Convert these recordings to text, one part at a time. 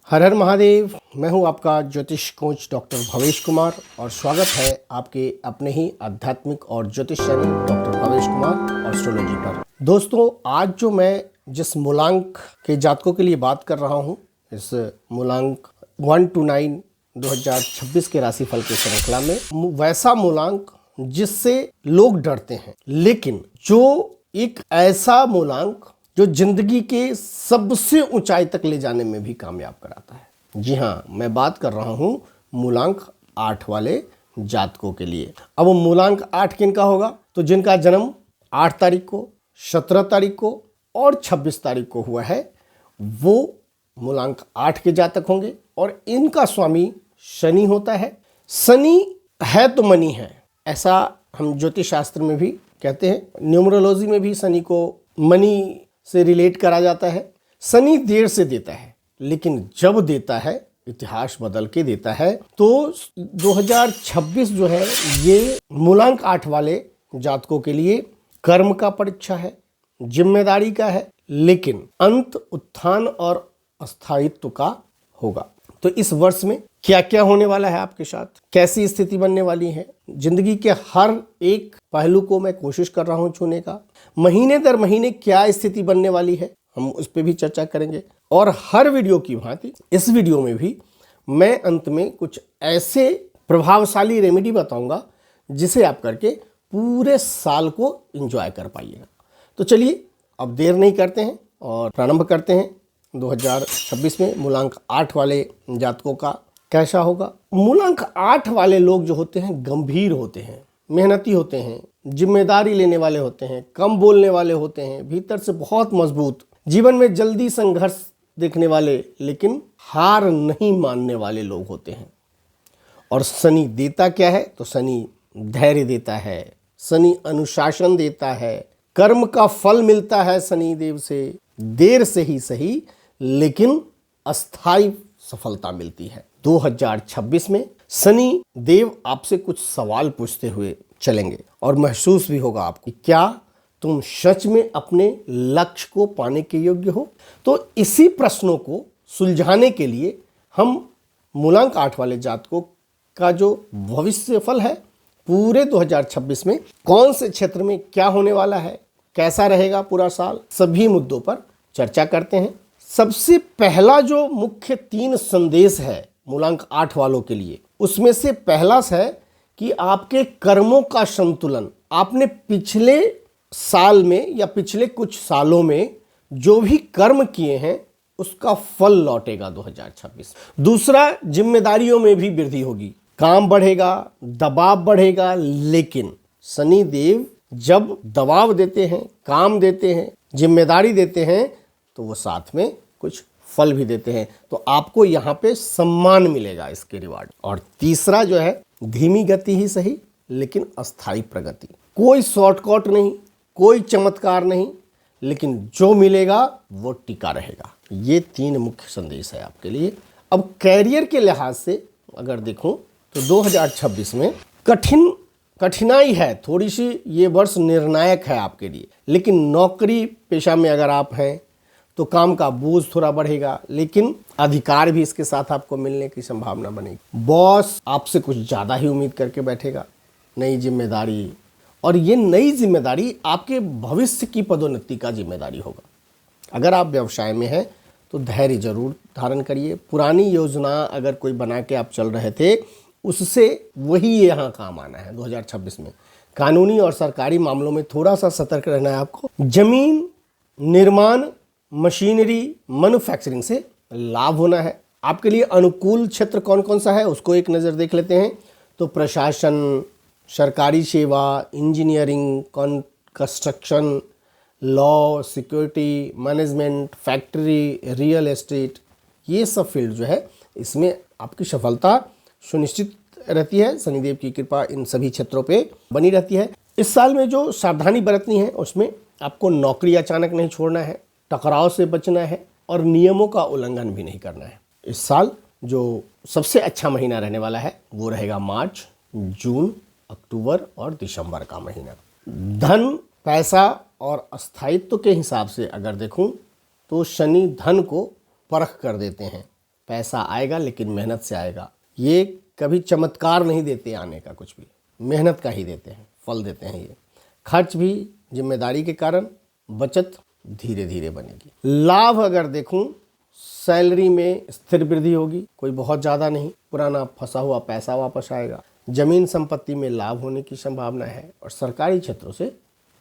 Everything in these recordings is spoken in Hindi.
हर हर महादेव। मैं हूं आपका ज्योतिष कोच डॉक्टर भवेश कुमार और स्वागत है आपके अपने ही आध्यात्मिक और ज्योतिष channel doctor Bhavesh Kumar astrology पर। दोस्तों, आज जो मैं जिस मूलांक के जातकों के लिए बात कर रहा हूं, इस मूलांक 1 to 9 2026 के राशिफल की श्रृंखला में वैसा मूलांक जिससे लोग डरते हैं, लेकिन जो एक ऐसा मूलांक जो जिंदगी के सबसे ऊंचाई तक ले जाने में भी कामयाब कराता है। जी हाँ, मैं बात कर रहा हूं मूलांक 8 वाले जातकों के लिए। अब मूलांक 8 किनका होगा? तो जिनका जन्म 8 तारीख को, 17 तारीख को और 26 तारीख को हुआ है, वो मूलांक 8 के जातक होंगे और इनका स्वामी शनि होता है। शनि है तो मनी है, ऐसा हम ज्योतिष शास्त्र में भी कहते हैं। न्यूमरोलॉजी में भी शनि को मनी से रिलेट करा जाता है। शनि देर से देता है, लेकिन जब देता है इतिहास बदल के देता है। तो 2026 जो है ये मूलांक 8 वाले जातकों के लिए कर्म का परीक्षा है, जिम्मेदारी का है, लेकिन अंत उत्थान और स्थायित्व का होगा। तो इस वर्ष में क्या क्या होने वाला है आपके साथ, कैसी स्थिति बनने वाली है, जिंदगी के हर एक पहलू को मैं कोशिश कर रहा हूं छूने का। महीने दर महीने क्या स्थिति बनने वाली है, हम उस पर भी चर्चा करेंगे। और हर वीडियो की भांति इस वीडियो में भी मैं अंत में कुछ ऐसे प्रभावशाली रेमेडी बताऊंगा जिसे आप करके पूरे साल को एंजॉय कर पाइएगा। तो चलिए अब देर नहीं करते हैं और प्रारंभ करते हैं 2026 में मूलांक 8 वाले जातकों का कैसा होगा। मूलांक 8 वाले लोग जो होते हैं गंभीर होते हैं, मेहनती होते हैं, जिम्मेदारी लेने वाले होते हैं, कम बोलने वाले होते हैं, भीतर से बहुत मजबूत, जीवन में जल्दी संघर्ष देखने वाले लेकिन हार नहीं मानने वाले लोग होते हैं। और शनि देता क्या है? तो शनि धैर्य देता है, शनि अनुशासन देता है, कर्म का फल मिलता है शनि देव से, देर से ही सही लेकिन अस्थायी सफलता मिलती है। 2026 में शनि देव आपसे कुछ सवाल पूछते हुए चलेंगे और महसूस भी होगा आपको, क्या तुम सच में अपने लक्ष्य को पाने के योग्य हो? तो इसी प्रश्नों को सुलझाने के लिए हम मूलांक 8 वाले जातकों का जो भविष्य फल है पूरे 2026 में कौन से क्षेत्र में क्या होने वाला है, कैसा रहेगा पूरा साल, सभी मुद्दों पर चर्चा करते हैं। सबसे पहला जो मुख्य 3 संदेश है मूलांक 8 वालों के लिए, उसमें से पहला है कि आपके कर्मों का संतुलन, आपने पिछले साल में या पिछले कुछ सालों में जो भी कर्म किए हैं उसका फल लौटेगा 2026। दूसरा, जिम्मेदारियों में भी वृद्धि होगी, काम बढ़ेगा, दबाव बढ़ेगा, लेकिन शनि देव जब दबाव देते हैं, काम देते हैं, जिम्मेदारी देते हैं, तो वो साथ में कुछ फल भी देते हैं। तो आपको यहाँ पे सम्मान मिलेगा, इसके रिवार्ड। और तीसरा जो है, धीमी गति ही सही लेकिन अस्थायी प्रगति, कोई शॉर्टकट नहीं, कोई चमत्कार नहीं, लेकिन जो मिलेगा वो टिका रहेगा। ये 3 मुख्य संदेश है आपके लिए। अब कैरियर के लिहाज से अगर देखूं तो 2026 में कठिनाई है थोड़ी सी, ये वर्ष निर्णायक है आपके लिए। लेकिन नौकरी पेशा में अगर आप हैं तो काम का बोझ थोड़ा बढ़ेगा, लेकिन अधिकार भी इसके साथ आपको मिलने की संभावना बनेगी। बॉस आपसे कुछ ज़्यादा ही उम्मीद करके बैठेगा, नई जिम्मेदारी, और ये नई जिम्मेदारी आपके भविष्य की पदोन्नति का जिम्मेदारी होगा। अगर आप व्यवसाय में हैं तो धैर्य जरूर धारण करिए। पुरानी योजना अगर कोई बना के आप चल रहे थे, उससे वही यहाँ काम आना है 2026 में। कानूनी और सरकारी मामलों में थोड़ा सा सतर्क रहना है आपको। जमीन, निर्माण, मशीनरी, मैन्युफैक्चरिंग से लाभ होना है। आपके लिए अनुकूल क्षेत्र कौन कौन सा है उसको एक नज़र देख लेते हैं। तो प्रशासन, सरकारी सेवा, engineering, construction, law, security, management, factory, real estate, ये सब फील्ड जो है इसमें आपकी सफलता सुनिश्चित रहती है। शनिदेव की कृपा इन सभी क्षेत्रों पे बनी रहती है। इस साल में जो सावधानी बरतनी है उसमें आपको नौकरी अचानक नहीं छोड़ना है, टकराव से बचना है और नियमों का उल्लंघन भी नहीं करना है। इस साल जो सबसे अच्छा महीना रहने वाला है वो रहेगा मार्च, जून, अक्टूबर और दिसंबर का महीना। धन, पैसा और स्थायित्व के हिसाब से अगर देखूं तो शनि धन को परख कर देते हैं पैसा आएगा लेकिन मेहनत से आएगा। ये कभी चमत्कार नहीं देते आने का, कुछ भी मेहनत का ही देते हैं, फल देते हैं ये। खर्च भी जिम्मेदारी के कारण, बचत धीरे धीरे बनेगी। लाभ अगर देखूं, सैलरी में स्थिर वृद्धि होगी, कोई बहुत ज़्यादा नहीं, पुराना फंसा हुआ पैसा वापस आएगा। जमीन संपत्ति में लाभ होने की संभावना है और सरकारी क्षेत्रों से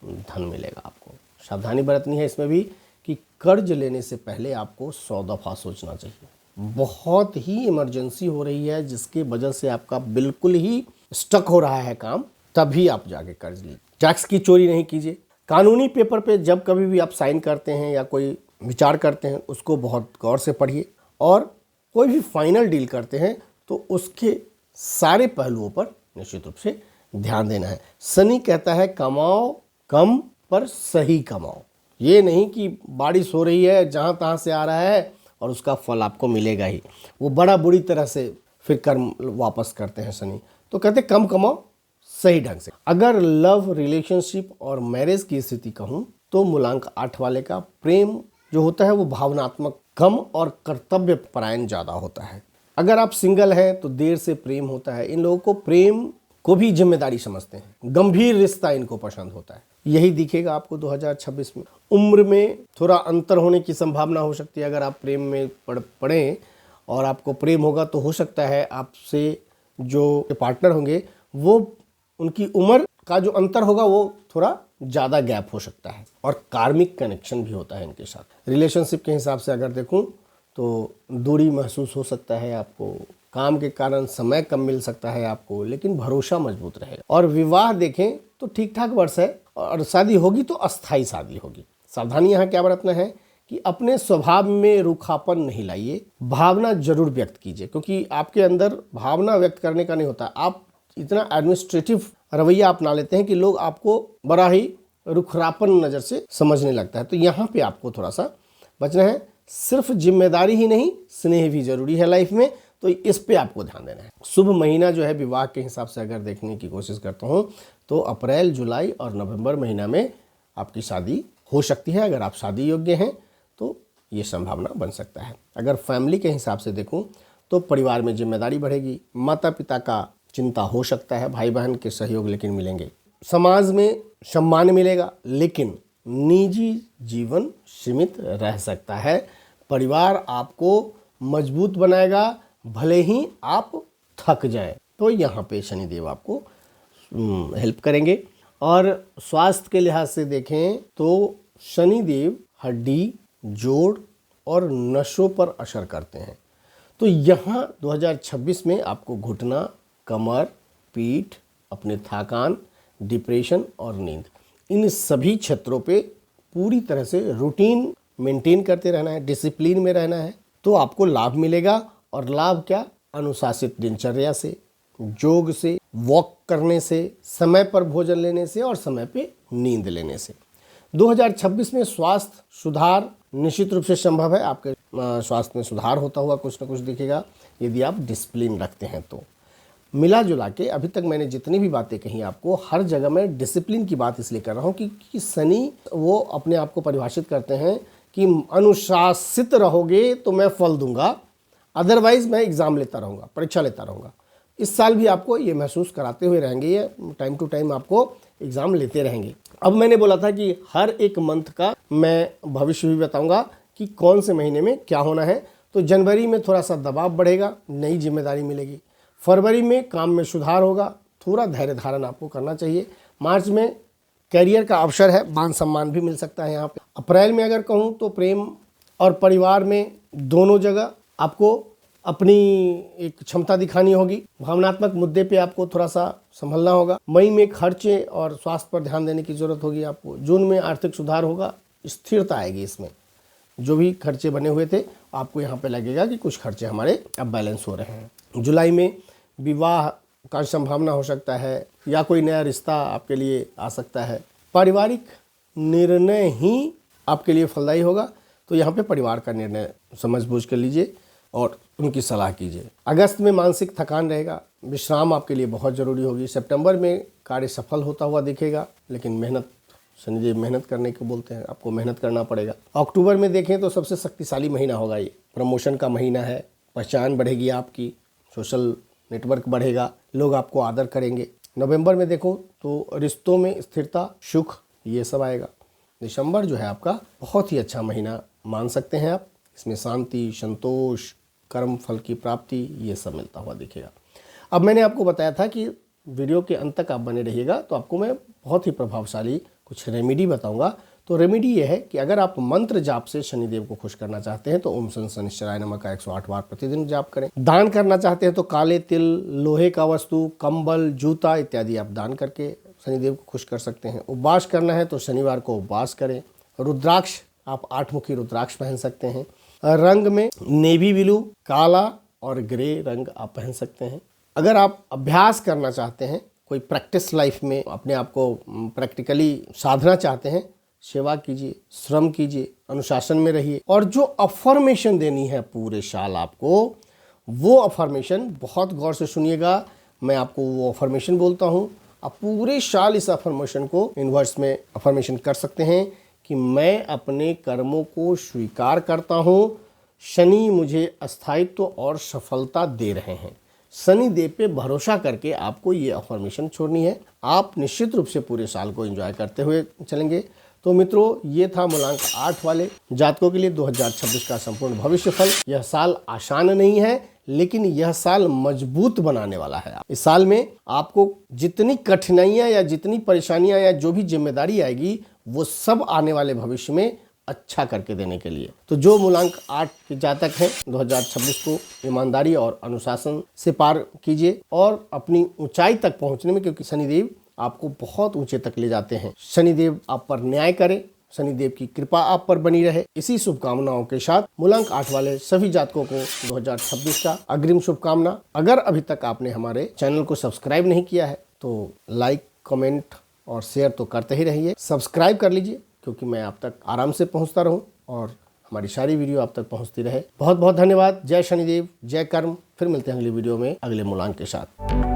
धन मिलेगा आपको। सावधानी बरतनी है इसमें भी कि कर्ज लेने से पहले आपको 100 दफ़ा सोचना चाहिए। बहुत ही इमरजेंसी हो रही है जिसकी वजह से आपका बिल्कुल ही स्टक हो रहा है काम, तभी आप जाके कर्ज लीजिए। टैक्स की चोरी नहीं कीजिए। कानूनी पेपर पे जब कभी भी आप साइन करते हैं या कोई विचार करते हैं, उसको बहुत गौर से पढ़िए। और कोई भी फाइनल डील करते हैं तो उसके सारे पहलुओं पर निश्चित रूप से ध्यान देना है। शनि कहता है कमाओ कम पर सही कमाओ। ये नहीं कि बारिश हो रही है जहाँ तहाँ से आ रहा है और उसका फल आपको मिलेगा ही। वो बड़ा बुरी तरह से फिर कर्म वापस करते हैं शनि। तो कहते कम कमाओ सही ढंग से। अगर लव, रिलेशनशिप और मैरिज की स्थिति कहूँ तो मूलांक 8 वाले का प्रेम जो होता है वो भावनात्मक कम और कर्तव्य परायण ज़्यादा होता है। अगर आप सिंगल हैं तो देर से प्रेम होता है। इन लोगों को प्रेम को भी जिम्मेदारी समझते हैं, गंभीर रिश्ता इनको पसंद होता है। यही दिखेगा आपको 2026 में। उम्र में थोड़ा अंतर होने की संभावना हो सकती है। अगर आप प्रेम में पड़ें और आपको प्रेम होगा तो हो सकता है आपसे जो पार्टनर होंगे वो उनकी उम्र का जो अंतर होगा वो थोड़ा ज़्यादा गैप हो सकता है। और कार्मिक कनेक्शन भी होता है इनके साथ। रिलेशनशिप के हिसाब से अगर देखूं तो दूरी महसूस हो सकता है आपको, काम के कारण समय कम मिल सकता है आपको, लेकिन भरोसा मजबूत रहेगा। और विवाह देखें तो ठीक ठाक वर्ष है और शादी होगी तो अस्थायी शादी होगी। सावधानी यहाँ क्या बरतना है कि अपने स्वभाव में रूखापन नहीं लाइए, भावना जरूर व्यक्त कीजिए, क्योंकि आपके अंदर भावना व्यक्त करने का नहीं होता। आप इतना एडमिनिस्ट्रेटिव रवैया अपना लेते हैं कि लोग आपको बड़ा ही रुखरापन नज़र से समझने लगता है। तो यहाँ पे आपको थोड़ा सा बचना है। सिर्फ जिम्मेदारी ही नहीं, स्नेह भी जरूरी है लाइफ में, तो इस पे आपको ध्यान देना है। शुभ महीना जो है विवाह के हिसाब से अगर देखने की कोशिश करता हूँ तो अप्रैल, जुलाई और नवंबर महीना में आपकी शादी हो सकती है। अगर आप शादी योग्य हैं तो ये संभावना बन सकता है। अगर फैमिली के हिसाब से देखूं तो परिवार में जिम्मेदारी बढ़ेगी, माता पिता का चिंता हो सकता है, भाई बहन के सहयोग लेकिन मिलेंगे। समाज में सम्मान मिलेगा लेकिन निजी जीवन सीमित रह सकता है। परिवार आपको मजबूत बनाएगा भले ही आप थक जाएं। तो यहाँ पे शनिदेव आपको हेल्प करेंगे। और स्वास्थ्य के लिहाज से देखें तो शनिदेव हड्डी, जोड़ और नसों पर असर करते हैं। तो यहाँ 2026 में आपको घुटना, कमर, पीठ, अपने थकान, डिप्रेशन और नींद, इन सभी क्षेत्रों पे पूरी तरह से रूटीन मेंटेन करते रहना है, डिसिप्लिन में रहना है, तो आपको लाभ मिलेगा। और लाभ क्या? अनुशासित दिनचर्या से, योग से, वॉक करने से, समय पर भोजन लेने से और समय पे नींद लेने से। 2026 में स्वास्थ्य सुधार निश्चित रूप से संभव है। आपके स्वास्थ्य में सुधार होता हुआ कुछ न कुछ दिखेगा यदि आप डिसिप्लिन रखते हैं तो। मिला जुला के अभी तक मैंने जितनी भी बातें कही आपको, हर जगह मैं डिसिप्लिन की बात इसलिए कर रहा हूँ कि शनि वो अपने आप को परिभाषित करते हैं कि अनुशासित रहोगे तो मैं फल दूंगा, अदरवाइज मैं एग्ज़ाम लेता रहूँगा, परीक्षा लेता रहूँगा। इस साल भी आपको ये महसूस कराते हुए रहेंगे, ये टाइम टू टाइम आपको एग्ज़ाम लेते रहेंगे। अब मैंने बोला था कि हर एक मंथ का मैं भविष्य भी बताऊँगा कि कौन से महीने में क्या होना है। तो जनवरी में थोड़ा सा दबाव बढ़ेगा, नई जिम्मेदारी मिलेगी। फरवरी में काम में सुधार होगा, थोड़ा धैर्य धारण आपको करना चाहिए। मार्च में कैरियर का अवसर है, मान सम्मान भी मिल सकता है यहाँ पे। अप्रैल में अगर कहूँ तो प्रेम और परिवार में दोनों जगह आपको अपनी एक क्षमता दिखानी होगी। भावनात्मक मुद्दे पे आपको थोड़ा सा संभलना होगा। मई में खर्चे और स्वास्थ्य पर ध्यान देने की जरूरत होगी आपको। जून में आर्थिक सुधार होगा, स्थिरता आएगी इसमें। जो भी खर्चे बने हुए थे आपको यहाँ पे लगेगा कि कुछ खर्चे हमारे अब बैलेंस हो रहे हैं। जुलाई में विवाह का संभावना हो सकता है या कोई नया रिश्ता आपके लिए आ सकता है। पारिवारिक निर्णय ही आपके लिए फलदायी होगा, तो यहाँ पे परिवार का निर्णय समझ बूझ कर लीजिए और उनकी सलाह कीजिए। अगस्त में मानसिक थकान रहेगा, विश्राम आपके लिए बहुत ज़रूरी होगी। सितंबर में कार्य सफल होता हुआ दिखेगा, लेकिन मेहनत, शनिदेव मेहनत करने को बोलते हैं, आपको मेहनत करना पड़ेगा। अक्टूबर में देखें तो सबसे शक्तिशाली महीना होगा, ये प्रमोशन का महीना है, पहचान बढ़ेगी, आपकी सोशल नेटवर्क बढ़ेगा, लोग आपको आदर करेंगे। नवंबर में देखो तो रिश्तों में स्थिरता, सुख, ये सब आएगा। दिसंबर जो है आपका बहुत ही अच्छा महीना मान सकते हैं आप। इसमें शांति, संतोष, कर्म फल की प्राप्ति, ये सब मिलता हुआ दिखेगा। अब मैंने आपको बताया था कि वीडियो के अंत तक आप बने रहिएगा तो आपको मैं बहुत ही प्रभावशाली कुछ रेमेडी बताऊंगा। तो रेमेडी ये है कि अगर आप मंत्र जाप से शनिदेव को खुश करना चाहते हैं तो ओम सन शनिश्चराय नमः का 108 बार प्रतिदिन जाप करें। दान करना चाहते हैं तो काले तिल, लोहे का वस्तु, कंबल, जूता इत्यादि आप दान करके शनिदेव को खुश कर सकते हैं। उपवास करना है तो शनिवार को उपवास करें। रुद्राक्ष, आप 8 मुखी रुद्राक्ष पहन सकते हैं। रंग में नेवी ब्लू, काला और ग्रे रंग आप पहन सकते हैं। अगर आप अभ्यास करना चाहते हैं, कोई प्रैक्टिस लाइफ में अपने आप को प्रैक्टिकली साधना चाहते हैं, सेवा कीजिए, श्रम कीजिए, अनुशासन में रहिए। और जो अफर्मेशन देनी है पूरे साल आपको, वो अफर्मेशन बहुत गौर से सुनिएगा। मैं आपको वो अफर्मेशन बोलता हूँ, आप पूरे साल इस अफर्मेशन को इनवर्स में अफर्मेशन कर सकते हैं कि मैं अपने कर्मों को स्वीकार करता हूँ, शनि मुझे स्थायित्व और सफलता दे रहे हैं। शनि देव पे भरोसा करके आपको ये अफर्मेशन छोड़नी है। आप निश्चित रूप से पूरे साल को एंजॉय करते हुए चलेंगे। तो मित्रों, ये था मूलांक 8 वाले जातकों के लिए 2026 का संपूर्ण भविष्य फल। यह साल आसान नहीं है, लेकिन यह साल मजबूत बनाने वाला है। इस साल में आपको जितनी कठिनाइयां या जितनी परेशानियां या जो भी जिम्मेदारी आएगी, वो सब आने वाले भविष्य में अच्छा करके देने के लिए। तो जो मूलांक 8 के जातक हैं, 2026 को ईमानदारी और अनुशासन से पार कीजिए और अपनी ऊंचाई तक पहुंचने में, क्योंकि शनिदेव आपको बहुत ऊंचे तक ले जाते हैं। शनिदेव आप पर न्याय करें, शनिदेव की कृपा आप पर बनी रहे। इसी शुभकामनाओं के साथ मूलांक 8 वाले सभी जातकों को 2026 का अग्रिम शुभकामना। अगर अभी तक आपने हमारे चैनल को सब्सक्राइब नहीं किया है तो लाइक, कमेंट और शेयर तो करते ही रहिए। सब्सक्राइब कर लीजिए, क्योंकि मैं आप तक आराम से पहुंचता रहूं और हमारी सारी वीडियो आप तक पहुंचती रहे। बहुत बहुत धन्यवाद। जय शनिदेव, जय कर्म। फिर मिलते हैं अगली वीडियो में अगले मूलांक के साथ।